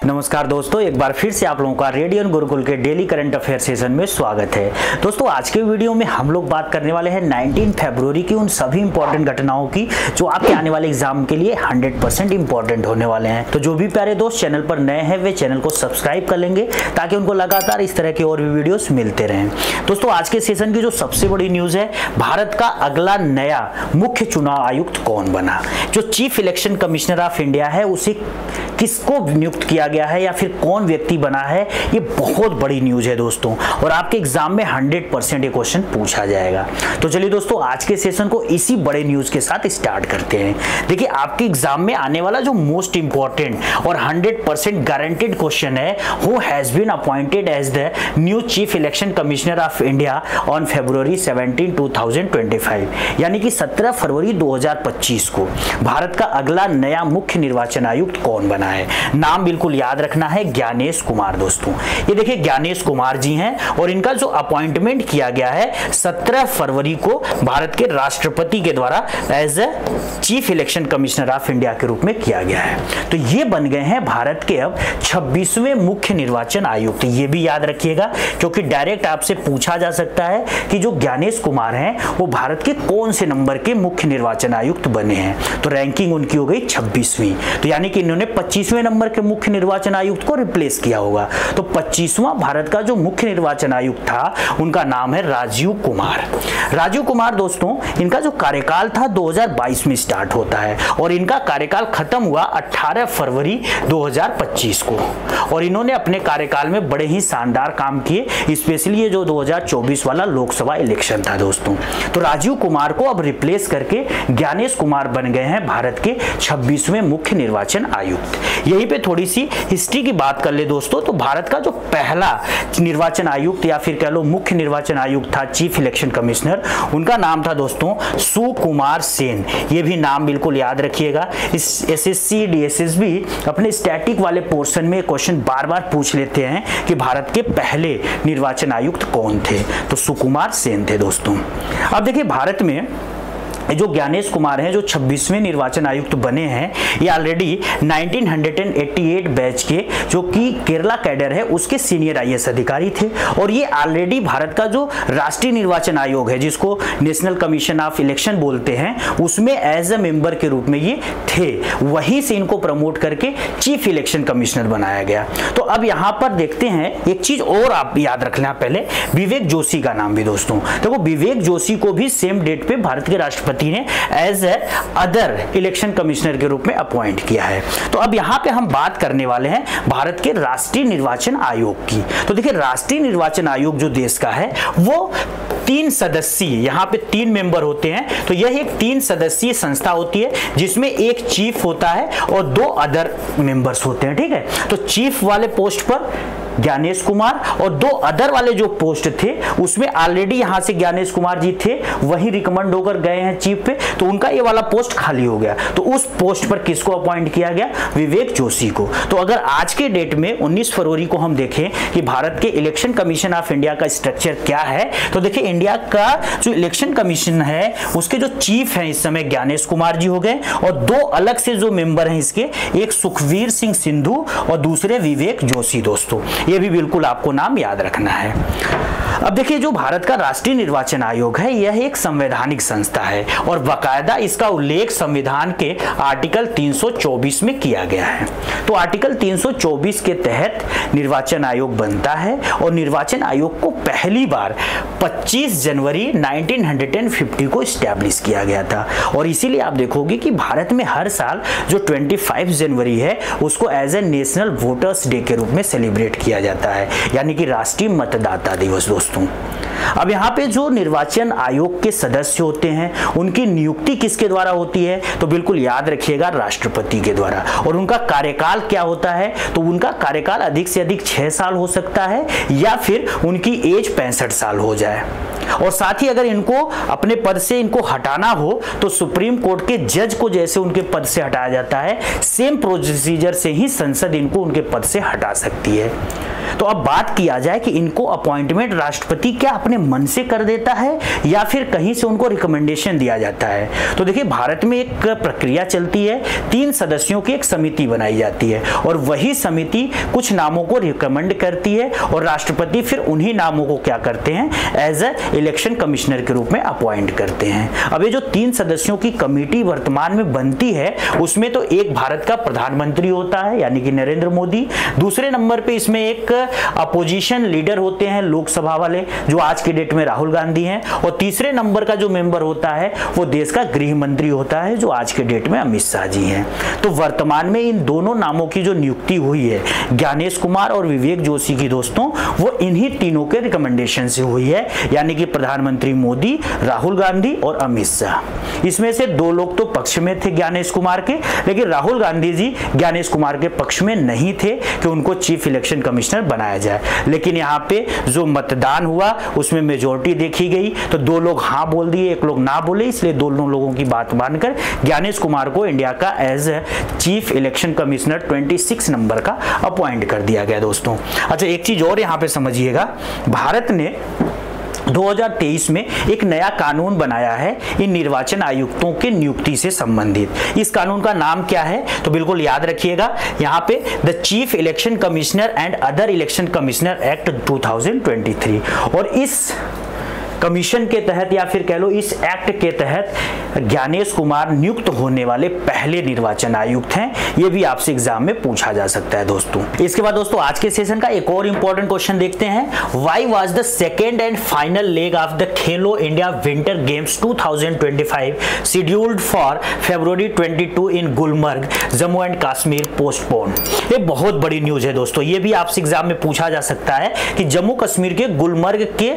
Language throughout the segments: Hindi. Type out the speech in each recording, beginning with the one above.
नमस्कार दोस्तों, एक बार फिर से आप लोगों का रेडियो गुरुकुल के डेली करंट अफेयर सेशन में स्वागत है। दोस्तों, आज के वीडियो में हम लोग बात करने वाले हैं 19 फरवरी की उन सभी इंपॉर्टेंट घटनाओं की जो आपके आने वाले एग्जाम के लिए 100% इंपॉर्टेंट होने वाले हैं। तो जो भी प्यारे दोस्त चैनल पर नए हैं वे चैनल को सब्सक्राइब कर लेंगे ताकि उनको लगातार इस तरह के और भी वीडियोस मिलते रहें। दोस्तों, आज के सेशन की जो सबसे बड़ी न्यूज है, भारत का अगला नया मुख्य चुनाव आयुक्त कौन बना। जो chief election commissioner of India है उसे किसको नियुक्त किया गया है या फिर कौन व्यक्ति बना है, ये बहुत बड़ी न्यूज है दोस्तों, और आपके एग्जाम में 100% ये क्वेश्चन पूछा जाएगा। तो चलिए दोस्तों, आज के सेशन को इसी बड़े न्यूज के साथ स्टार्ट करते हैं। देखिए, आपके एग्जाम में आने वाला जो मोस्ट इंपॉर्टेंट और 100% गारंटेड क्वेश्चन है, who has been appointed as the new chief election commissioner of India on February 17, 2025, यानी कि 17 फरवरी 2025 को भारत का अगला नया मुख्य निर्वाचन आयुक्त कौन बना है। नाम बिल्कुल याद रखना है, ज्ञानेश कुमार। दोस्तों, ये देखिए ज्ञानेश कुमार जी हैं और इनका जो अपॉइंटमेंट किया गया है 17 फरवरी को भारत के राष्ट्रपति के द्वारा as a chief election commissioner of India के रूप में किया गया है। तो ये बन गए हैं भारत के अब 26वें मुख्य निर्वाचन आयुक्त। ये भी याद रखिएगा क्योंकि डायरेक्ट आपसे पूछा जा सकता है कि जो ज्ञानेश कुमार हैं वो भारत के कौन से नंबर के मुख्य निर्वाचन आयुक्त बने हैं। तो रैंकिंग उनकी हो गई 26वीं, तो यानी कि इन्होंने 25वें नंबर के मुख्य निर्वाचन आयुक्त को रिप्लेस किया होगा। तो 25वां भारत का जो मुख्य निर्वाचन आयुक्त था उनका नाम है राजीव कुमार। राजीव कुमार दोस्तों, इनका जो कार्यकाल था 2022 में स्टार्ट होता है और इनका कार्यकाल खत्म हुआ 18 फरवरी 2025 को, और इन्होंने अपने कार्यकाल में बड़े ही शानदार काम किए, स्पेशली ये जो 2024 वाला लोकसभा इलेक्शन था दोस्तों। तो राजीव कुमार को अब रिप्लेस करके ज्ञानेश कुमार बन गए हैं भारत के 26वें मुख्य निर्वाचन आयुक्त। यहीं पे थोड़ी सी हिस्ट्री की बात कर ले दोस्तों, तो भारत का जो पहला निर्वाचन आयुक्त या फिर कह लो मुख्य निर्वाचन आयुक्त था, चीफ इलेक्शन कमिश्नर, उनका नाम था दोस्तों सुकुमार सेन। ये भी नाम बिल्कुल याद रखिएगा। इस एसएससी डीएसएसबी अपने स्टैटिक वाले पोर्शन में क्वेश्चन बार बार पूछ लेते हैं कि भारत के पहले निर्वाचन आयुक्त कौन थे, तो सुकुमार सेन थे दोस्तों। अब देखिए, भारत में जो ज्ञानेश कुमार हैं जो 26वें निर्वाचन आयुक्त बने हैं, ये ऑलरेडी 1988 बैच के जो कि केरला कैडर है उसके सीनियर आईएएस अधिकारी थे, और ये ऑलरेडी भारत का जो राष्ट्रीय निर्वाचन आयोग है जिसको नेशनल कमीशन ऑफ इलेक्शन बोलते हैं, उसमें एज ए मेंबर के रूप में ये थे। वहीं से इनको प्रमोट करके चीफ इलेक्शन कमिश्नर बनाया गया। तो अब यहाँ पर देखते हैं एक चीज और आप याद रख लें पहले, विवेक जोशी का नाम भी दोस्तों। देखो, विवेक जोशी को भी सेम डेट पे भारत के राष्ट्रपति ने as a other election commissioner के रूप में अपॉइंट किया है। तो अब यहां पे हम बात करने वाले हैं भारत के राष्ट्रीय निर्वाचन आयोग की। तो देखिए, राष्ट्रीय निर्वाचन आयोग जो देश का है वो 3 सदस्यीय, यहाँ पे 3 मेंबर होते हैं। तो यह एक 3 सदस्यीय संस्था होती है जिसमें एक चीफ होता है और 2 अदर मेंबर्स होते हैं। ठीक है, तो चीफ वाले पोस्ट पर ज्ञानेश कुमार और 2 अदर वाले जो पोस्ट थे उसमें ऑलरेडी यहां से ज्ञानेश कुमार जी थे, वही रिकमेंड होकर गए हैं चीफ पे, तो उनका ये वाला पोस्ट खाली हो गया। तो उस पोस्ट पर किसको अपॉइंट किया गया? विवेक जोशी को। तो अगर आज के डेट में 19 फरवरी को हम देखें कि भारत के इलेक्शन कमीशन ऑफ इंडिया का स्ट्रक्चर क्या है, तो देखिए इंडिया का जो इलेक्शन कमीशन है उसके जो चीफ हैं इस समय ज्ञानेश कुमार जी हो गए, और 2 अलग से जो मेंबर हैं इसके, एक सुखवीर सिंह सिंधु और दूसरे विवेक जोशी दोस्तों। ये भी बिल्कुल आपको नाम याद रखना है। अब देखिए, जो भारत का राष्ट्रीय निर्वाचन आयोग है यह एक संवैधानिक संस्था है और बाकायदा इसका उल्लेख संविधान के आर्टिकल 324 में किया गया है। तो आर्टिकल 324 के तहत निर्वाचन आयोग बनता है और निर्वाचन आयोग को पहली बार 25 जनवरी 1950 को स्टैब्लिश किया गया था, और इसीलिए आप देखोगे कि भारत में हर साल जो 25 जनवरी है उसको as a national voters day के रूप में सेलिब्रेट किया जाता है, यानी कि राष्ट्रीय मतदाता दिवस दोस्तों। अब यहाँ पे जो निर्वाचन आयोग के सदस्य होते हैं उनकी नियुक्ति किसके द्वारा होती है? तो बिल्कुल याद रखिएगा, राष्ट्रपति के द्वारा। और उनका कार्यकाल क्या होता है? तो उनका कार्यकाल अधिक से अधिक 6 साल हो सकता है या फिर उनकी एज 65 साल हो जाए। और साथ ही अगर इनको अपने पद से इनको हटाना हो तो सुप्रीम कोर्ट के जज को जैसे उनके पद से हटाया जाता है, सेम प्रोसीजर से ही संसद इनको उनके पद से हटा सकती है। तो अब बात किया जाए कि इनको अपॉइंटमेंट राष्ट्रपति क्या अपने मन से कर देता है या फिर कहीं से उनको रिकमेंडेशन दिया जाता है। तो देखिए, भारत में एक प्रक्रिया चलती है, 3 सदस्यों की एक समिति बनाई जाती है और वही समिति कुछ नामों को रिकमेंड करती है और राष्ट्रपति फिर उन्हीं नामों को क्या करते हैं, एज ए इलेक्शन कमिश्नर के रूप में अपॉइंट करते हैं। अब ये जो 3 सदस्यों की कमेटी वर्तमान में बनती है, उसमें तो एक भारत का प्रधानमंत्री होता है यानी कि नरेंद्र मोदी, दूसरे नंबर पे इसमें एक अपोजिशन लीडर होते हैं लोकसभा वाले, जो आज के डेट में राहुल गांधी हैं, और तीसरे नंबर का जो मेंबर होता है वो देश का गृह मंत्री होता है, जो आज के डेट में अमित शाह जी हैं। तो वर्तमान में इन दोनों नामों की जो नियुक्ति हुई है, ज्ञानेश कुमार और विवेक जोशी की, दोस्तों वो इन्हीं तीनों के रिकमेंडेशन से हुई है, यानी कि प्रधानमंत्री मोदी, राहुल गांधी और अमित शाह। इसमें से 2 लोग तो पक्ष में थे ज्ञानेश कुमार के, लेकिन राहुल गांधी जी ज्ञानेश कुमार के पक्ष में नहीं थे कि उनको चीफ इलेक्शन कमिश्नर बनाया जाए। लेकिन यहाँ पे जो मतदान हुआ उसमें मेजोरिटी देखी गई, तो 2 लोग हाँ बोल दिए, 1 लोग ना बोले, इसलिए दोनों लोगों की बात मानकर ज्ञानेश कुमार को इंडिया का एज चीफ इलेक्शन कमिश्नर 26 नंबर का अपॉइंट कर दिया गया दोस्तों। अच्छा, एक चीज और यहाँ पे समझिएगा, भारत ने 2023 में एक नया कानून बनाया है इन निर्वाचन आयुक्तों के नियुक्ति से संबंधित। इस कानून का नाम क्या है, तो बिल्कुल याद रखिएगा, यहाँ पे the chief election commissioner and other election commissioner act 2023। और इस कमीशन के तहत या फिर कह लो इस एक्ट के तहत ज्ञानेश कुमार नियुक्त होने वाले पहले निर्वाचन आयुक्त हैं। ये भी आपसे एग्जाम में पूछा जा सकता है दोस्तों। इसके बाद दोस्तों आज के सेशन का एक और इंपॉर्टेंट क्वेश्चन देखते हैं। Why was the second and final leg of the Khelo India winter games 2025 scheduled for February 22 in Gulmarg, Jammu and Kashmir postpone. ये बहुत बड़ी न्यूज है दोस्तों, ये भी आपसे एग्जाम में पूछा जा सकता है कि जम्मू कश्मीर के गुलमर्ग के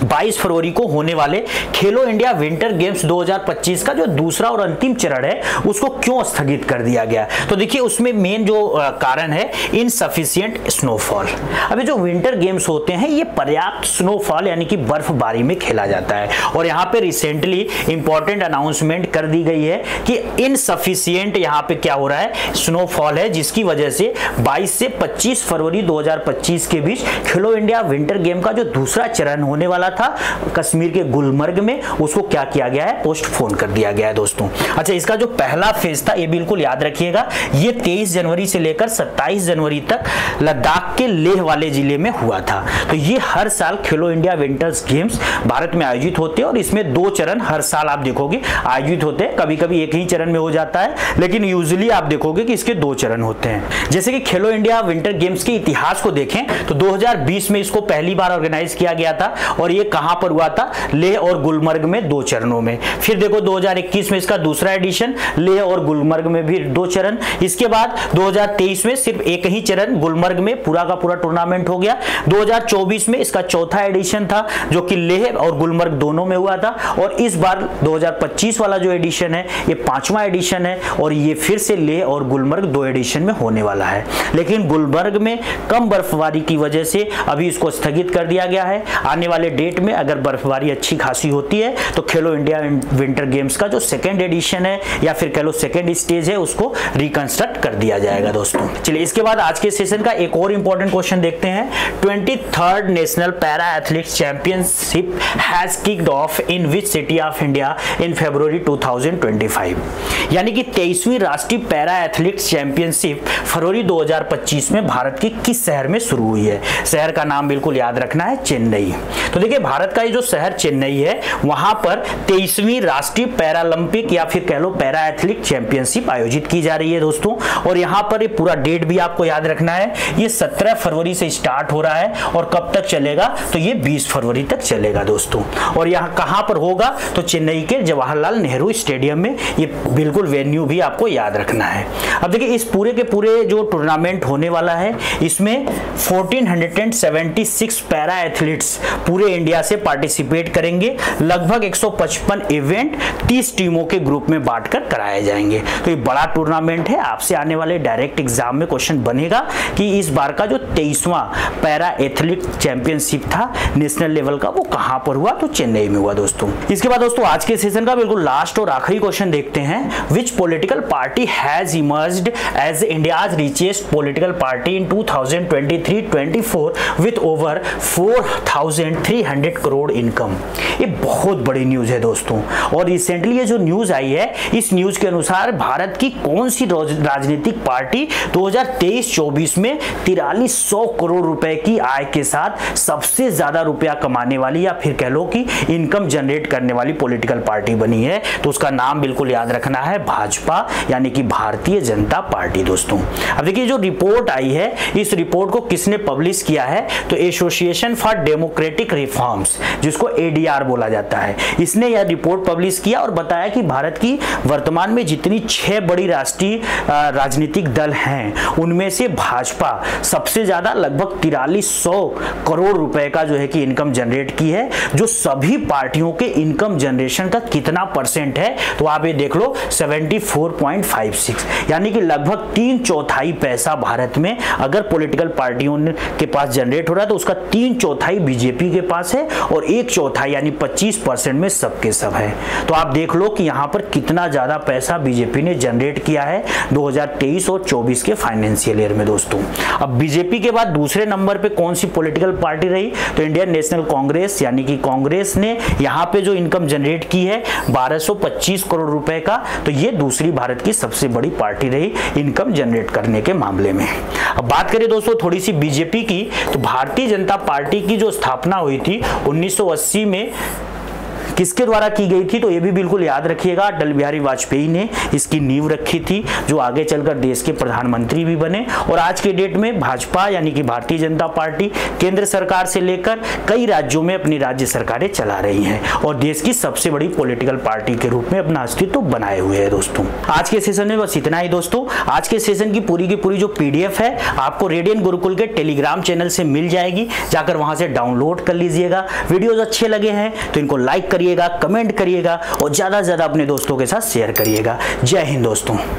22 फरवरी को होने वाले खेलो इंडिया विंटर गेम्स 2025 का जो दूसरा और अंतिम चरण है उसको क्यों स्थगित कर दिया गया। तो देखिए, उसमें मेन जो कारण है इनसफिशिएंट स्नोफॉल। अभी जो विंटर गेम्स होते हैं ये पर्याप्त स्नोफॉल यानी कि बर्फबारी में खेला जाता है, और यहाँ पे रिसेंटली इंपॉर्टेंट अनाउंसमेंट कर दी गई है कि इनसफिशिएंट यहाँ पे क्या हो रहा है, स्नोफॉल है, जिसकी वजह से 22 से 25 फरवरी 2025 के बीच खेलो इंडिया विंटर गेम का जो दूसरा चरण होने वाला था कश्मीर के गुलमर्ग में, उसको क्या किया गया है, पोस्टपोन कर दिया गया है दोस्तों। अच्छा, इसका जो पहला फेज था ये बिल्कुल याद रखिएगा, ये 23 जनवरी से लेकर 27 जनवरी तक लद्दाख के लेह वाले जिले में हुआ था। तो ये हर साल खेलो इंडिया विंटर्स गेम्स भारत में आयोजित होते हैं और इसमें 2 चरण हर साल आप देखोगे आयोजित होते हैं। कभी कभी एक ही चरण में हो जाता है, लेकिन यूजुअली आप देखोगे कि इसके 2 चरण होते हैं। जैसे कि खेलो इंडिया विंटर गेम्स के इतिहास को देखें तो 2020 में इसको पहली बार ऑर्गेनाइज किया गया था, और ये कहां पर हुआ था, लेह और गुलमर्ग में 2 चरणों में। फिर देखो 2021 में इसका दूसरा एडिशन, लेह और गुलमर्ग में भी 2 चरण। इसके बाद 2023 में सिर्फ एक ही चरण गुलमर्ग में पूरा का पूरा टूर्नामेंट हो गया। 2024 में इसका चौथा एडिशन था जो कि लेह और गुलमर्ग दोनों में हुआ था, और इस बार 2025 वाला जो एडिशन है ये 5वां एडिशन है, और ये फिर से लेह और गुलमर्ग 2 एडिशन में होने वाला है। लेकिन गुलमर्ग में कम बर्फबारी की वजह से अभी इसको स्थगित कर दिया गया है। आने वाले डेट में अगर बर्फबारी अच्छी खासी होती है तो खेलो इंडिया विंटर गेम्स का जो सेकेंड एडिशन है या फिर कह लो सेकेंड स्टेज है उसको रिकंस्ट्रक्ट कर दिया जाएगा दोस्तों। चलिए, इसके बाद आज के सेशन का एक और इंपॉर्टेंट क्वेश्चन देखते हैं। 23rd national para athletics championship has kicked of in which city of India in February 2025। यानी कि 23वीं राष्ट्रीय पैरा एथलेटिक्स चैंपियनशिप फरवरी 2025 में भारत के किस शहर में शुरू हुई है। शहर का नाम बिल्कुल याद रखना है, चेन्नई। तो देखिए, भारत का ये जो शहर चेन्नई है वहां पर 23वीं राष्ट्रीय पैरालंपिक या फिर कह लो पैरा एथलेटिक चैंपियनशिप आयोजित की जा रही है दोस्तों। और यहाँ पर ये पूरा डेट भी आपको याद रखना है, ये 17 फरवरी से स्टार्ट हो रहा है और कब तक चलेगा, तो ये 20 फरवरी तक चलेगा दोस्तों। और यहाँ कहां पर होगा, तो चेन्नई के जवाहरलाल नेहरू स्टेडियम में। ये बिल्कुल वेन्यू भी आपको याद रखना है। अब देखिए, इस पूरे के पूरे जो टूर्नामेंट होने वाला है इसमें 1476 पैरा एथलीट्स पूरे इंडिया से पार्टिसिपेट करेंगे। लगभग 155 इवेंट 30 टीमों के ग्रुप में बांटकर कराए जाएंगे। तो ये बड़ा टूर्नामेंट है। आपसे आने वाले डायरेक्ट एग्जाम में क्वेश्चन बनेगा कि इस बार का जो 23वां पैरा एथलीट चैंपियनशिप था नेशनल लेवल का, वो कहां पर हुआ? तो चेन्नई में हुआ दोस्तों। इसके बाद दोस्तों आज के सेशन का बिल्कुल लास्ट और आखिरी क्वेश्चन देखते हैं। Which political party has emerged as India's richest political party in 2023-24 with over 4,300 crore income. ये बहुत बड़ी न्यूज है दोस्तों। और रिसेंटली ये जो न्यूज आई है, इस न्यूज के अनुसार भारत की कौन सी राजनीतिक पार्टी 2023-24 में 4300 करोड़ रुपए की आय के साथ सबसे ज्यादा रुपया कमाने वाली या फिर कह लो कि इनकम जनरेट करने वाली पॉलिटिकल पार्टी बनी है? तो उसका नाम बिल्कुल याद रखना है, भाजपा यानी कि भारतीय जनता पार्टी दोस्तों। अब देखिए जो रिपोर्ट आई है, इस रिपोर्ट को किसने पब्लिश किया है? तो एसोसिएशन फॉर डेमोक्रेटिक रिफॉर्म्स, जिसको एडीआर बोला जाता है, इसने यह रिपोर्ट पब्लिश किया और बताया कि भारत की वर्तमान में जितनी 6 बड़ी राष्ट्रीय राजनीतिक दल हैं, उनमें से भाजपा सबसे ज्यादा लगभग 4300 करोड़ रुपए का जो है कि इनकम जनरेट की है। जो सभी पार्टियों के इनकम जनरेशन का कितना परसेंट है? तो आप ये देख लो 74.56, यानी कि लगभग 3/4 पैसा भारत में अगर पॉलिटिकल पार्टियों के पास जनरेट हो रहा है तो उसका 3/4 बीजेपी के पास है और 1/4 यानी 25% में सबके सब है। तो आप देख लो कि यहां पर कितना ज्यादा पैसा बीजेपी ने जनरेट किया है 2023 और 24 के फाइनेंशियल ईयर में दोस्तों। अब बीजेपी के बाद दूसरे नंबर पे कौन सी पॉलिटिकल पार्टी रही? तो इंडियन नेशनल कांग्रेस, यानी कि कांग्रेस ने यहां पे जो इनकम जनरेट की है 1225 करोड़ रुपए का, तो ये दूसरी भारत की सबसे बड़ी पार्टी रही इनकम जनरेट करने के मामले में। अब बात करें दोस्तों थोड़ी सी बीजेपी की, तो भारतीय जनता पार्टी की जो स्थापना हुई थी 1980 में किसके द्वारा की गई थी? तो ये भी बिल्कुल याद रखिएगा, अटल बिहारी वाजपेयी ने इसकी नींव रखी थी, जो आगे चलकर देश के प्रधानमंत्री भी बने। और आज के डेट में भाजपा यानी कि भारतीय जनता पार्टी केंद्र सरकार से लेकर कई राज्यों में अपनी राज्य सरकारें चला रही हैं और देश की सबसे बड़ी पॉलिटिकल पार्टी के रूप में अपना अस्तित्व बनाए हुए है दोस्तों। आज के सेशन में बस इतना ही दोस्तों। आज के सेशन की पूरी जो पीडीएफ है आपको रेडियन गुरुकुल के टेलीग्राम चैनल से मिल जाएगी, जाकर वहां से डाउनलोड कर लीजिएगा। वीडियोज अच्छे लगे हैं तो इनको लाइक करिएगा, कमेंट करिएगा और ज्यादा से ज्यादा अपने दोस्तों के साथ शेयर करिएगा। जय हिंद दोस्तों।